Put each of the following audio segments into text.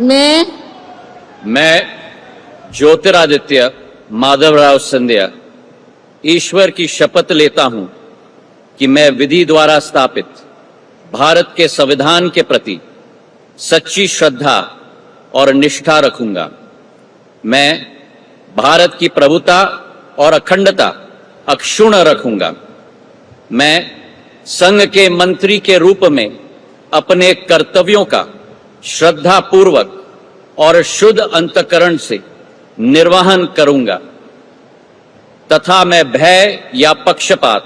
मैं ज्योतिरादित्य माधवराव सिंधिया ईश्वर की शपथ लेता हूं कि मैं विधि द्वारा स्थापित भारत के संविधान के प्रति सच्ची श्रद्धा और निष्ठा रखूंगा। मैं भारत की प्रभुता और अखंडता अक्षुण्ण रखूंगा। मैं संघ के मंत्री के रूप में अपने कर्तव्यों का श्रद्धा पूर्वक और शुद्ध अंतःकरण से निर्वहन करूंगा तथा मैं भय या पक्षपात,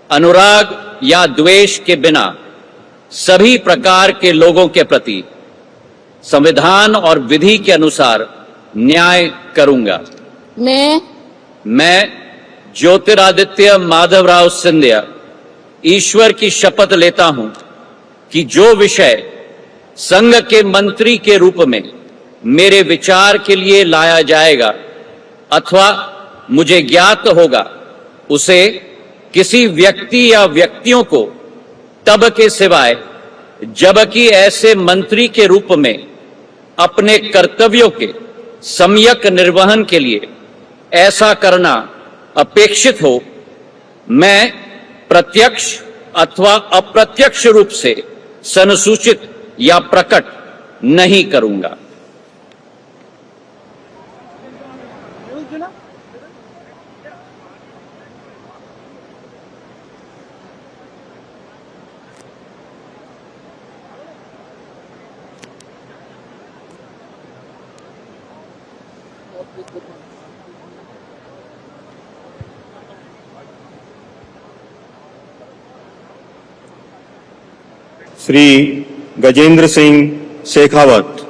अनुराग या द्वेष के बिना सभी प्रकार के लोगों के प्रति संविधान और विधि के अनुसार न्याय करूंगा। मैं ज्योतिरादित्य माधवराव सिंधिया ईश्वर की शपथ लेता हूं कि जो विषय संघ के मंत्री के रूप में मेरे विचार के लिए लाया जाएगा अथवा मुझे ज्ञात होगा, उसे किसी व्यक्ति या व्यक्तियों को तब के सिवाय जबकि ऐसे मंत्री के रूप में अपने कर्तव्यों के सम्यक निर्वहन के लिए ऐसा करना अपेक्षित हो, मैं प्रत्यक्ष अथवा अप्रत्यक्ष रूप से संसूचित या प्रकट नहीं करूंगा। श्री गजेंद्र सिंह शेखावत।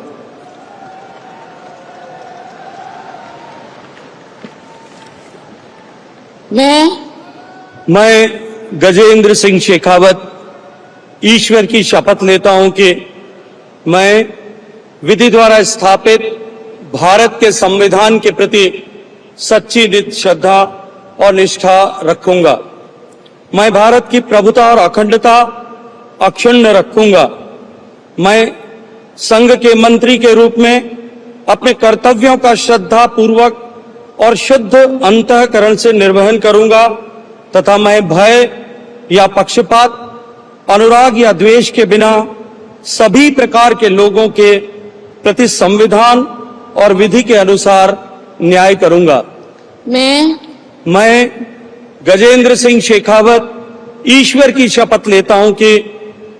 मैं गजेंद्र सिंह शेखावत ईश्वर की शपथ लेता हूं कि मैं विधि द्वारा स्थापित भारत के संविधान के प्रति सच्ची निज श्रद्धा और निष्ठा रखूंगा। मैं भारत की प्रभुता और अखंडता अक्षुण्ण रखूंगा। मैं संघ के मंत्री के रूप में अपने कर्तव्यों का श्रद्धा पूर्वक और शुद्ध अंतःकरण से निर्वहन करूंगा तथा मैं भय या पक्षपात, अनुराग या द्वेष के बिना सभी प्रकार के लोगों के प्रति संविधान और विधि के अनुसार न्याय करूंगा। मैं गजेंद्र सिंह शेखावत ईश्वर की शपथ लेता हूं कि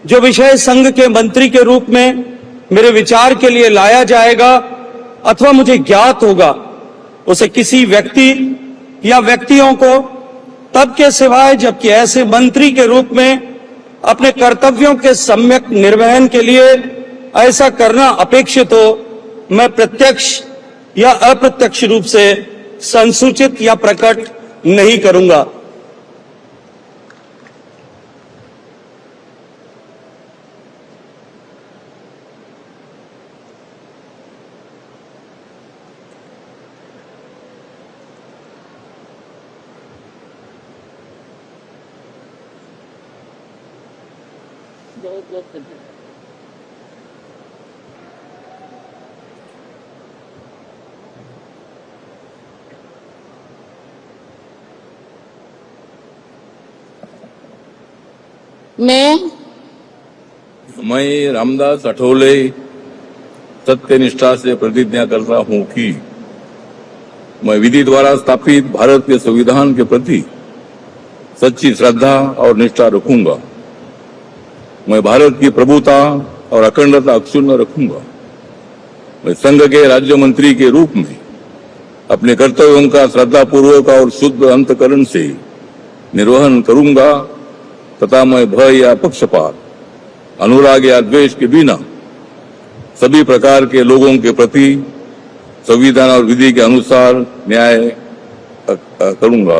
जो विषय संघ के मंत्री के रूप में मेरे विचार के लिए लाया जाएगा अथवा मुझे ज्ञात होगा, उसे किसी व्यक्ति या व्यक्तियों को तब के सिवाय जबकि ऐसे मंत्री के रूप में अपने कर्तव्यों के सम्यक निर्वहन के लिए ऐसा करना अपेक्षित हो, मैं प्रत्यक्ष या अप्रत्यक्ष रूप से संसूचित या प्रकट नहीं करूंगा। मैं रामदास अठौले सत्यनिष्ठा से प्रतिज्ञा करता हूं कि मैं विधि द्वारा स्थापित भारत के संविधान के प्रति सच्ची श्रद्धा और निष्ठा रखूंगा। मैं भारत की प्रभुता और अखंडता अक्षुण्ण रखूंगा। मैं संघ के राज्य मंत्री के रूप में अपने कर्तव्यों का श्रद्धापूर्वक और शुद्ध अंतःकरण से निर्वहन करूंगा तथा मैं भय या पक्षपात, अनुराग या द्वेष के बिना सभी प्रकार के लोगों के प्रति संविधान और विधि के अनुसार न्याय करूंगा।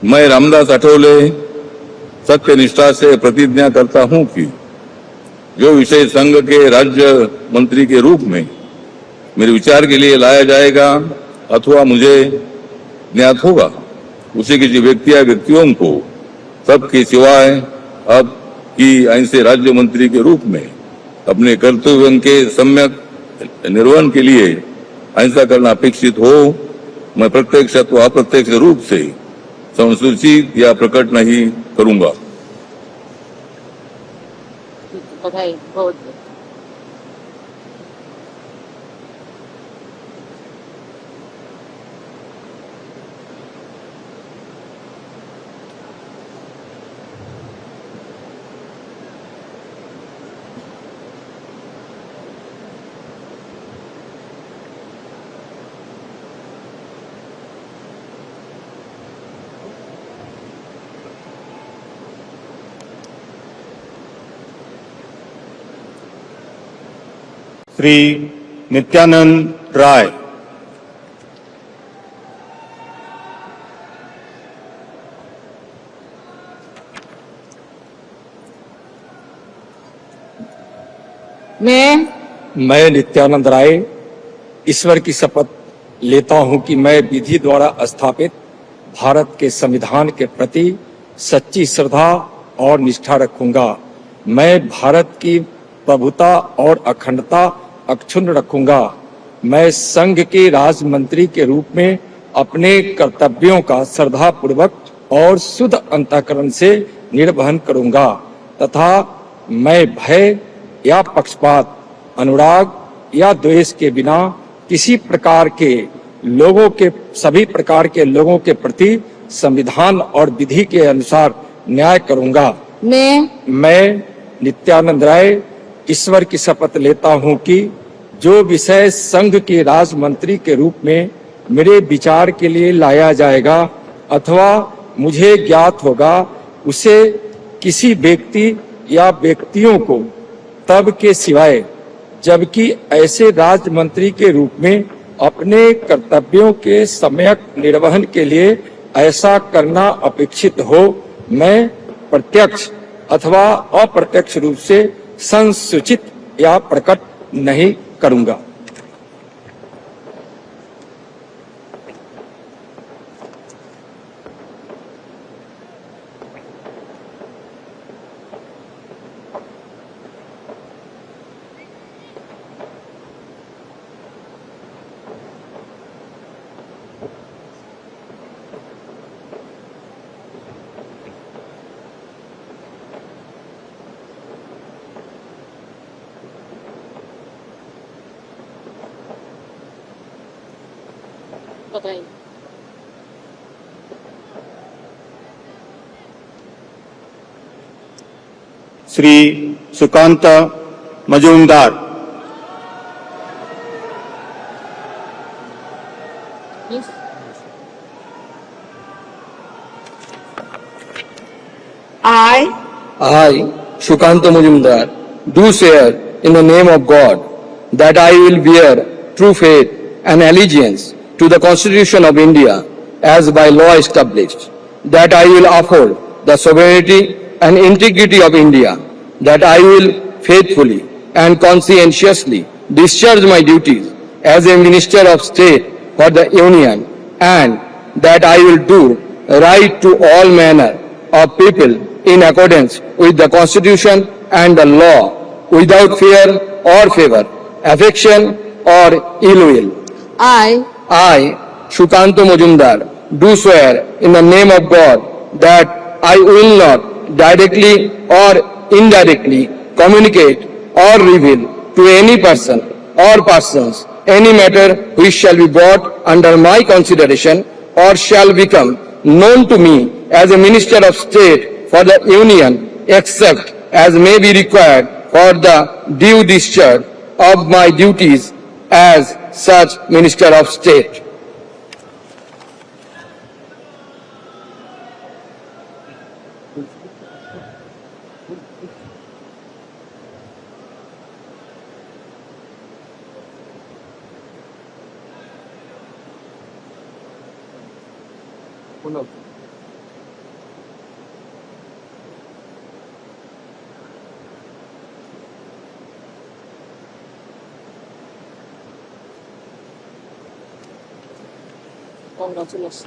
मैं रामदास अठौले सत्यनिष्ठा से प्रतिज्ञा करता हूं कि जो विषय संघ के राज्य मंत्री के रूप में मेरे विचार के लिए लाया जाएगा अथवा मुझे ज्ञात होगा, उसे किसी व्यक्ति या व्यक्तियों को सबके सिवाय अब की ऐसे राज्य मंत्री के रूप में अपने कर्तव्यों के सम्यक निर्वहन के लिए अहिंसा करना अपेक्षित हो, मैं प्रत्यक्ष अथवा अप्रत्यक्ष रूप से संसूचित या प्रकट नहीं करूंगा। बधाई बहुत। श्री नित्यानंद राय। मैं नित्यानंद राय ईश्वर की शपथ लेता हूं कि मैं विधि द्वारा स्थापित भारत के संविधान के प्रति सच्ची श्रद्धा और निष्ठा रखूंगा। मैं भारत की प्रभुता और अखंडता अक्षुण्ण रखूंगा। मैं संघ के राज्य मंत्री के रूप में अपने कर्तव्यों का श्रद्धापूर्वक और शुद्ध अंतःकरण से निर्वहन करूंगा तथा मैं भय या पक्षपात, अनुराग या द्वेष के बिना किसी प्रकार के सभी प्रकार के लोगों के प्रति संविधान और विधि के अनुसार न्याय करूंगा। मैं नित्यानंद राय ईश्वर की शपथ लेता हूं कि जो विषय संघ के राज्य मंत्री के रूप में मेरे विचार के लिए लाया जाएगा अथवा मुझे ज्ञात होगा, उसे किसी व्यक्ति या व्यक्तियों को तब के सिवाय जबकि ऐसे राज्य मंत्री के रूप में अपने कर्तव्यों के सम्यक निर्वहन के लिए ऐसा करना अपेक्षित हो, मैं प्रत्यक्ष अथवा अप्रत्यक्ष रूप से संसूचित या प्रकट नहीं करूंगा। बधाई। Shri Sukanta Majumdar. Yes. I, Shukanta Majumdar, do swear in the name of God that I will bear true faith and allegiance to the Constitution of India as by law established, that I will uphold the sovereignty and integrity of India, that I will faithfully and conscientiously discharge my duties as a Minister of State for the Union, and that I will do right to all manner of people in accordance with the Constitution and the law, without fear or favor, affection or ill will. I, Shukanto Majumdar, do swear in the name of God that I will not directly or indirectly communicate or reveal to any person or persons any matter which shall be brought under my consideration or shall become known to me as a Minister of State for the Union, except as may be required for the due discharge of my duties as such Minister of State. Congratulations.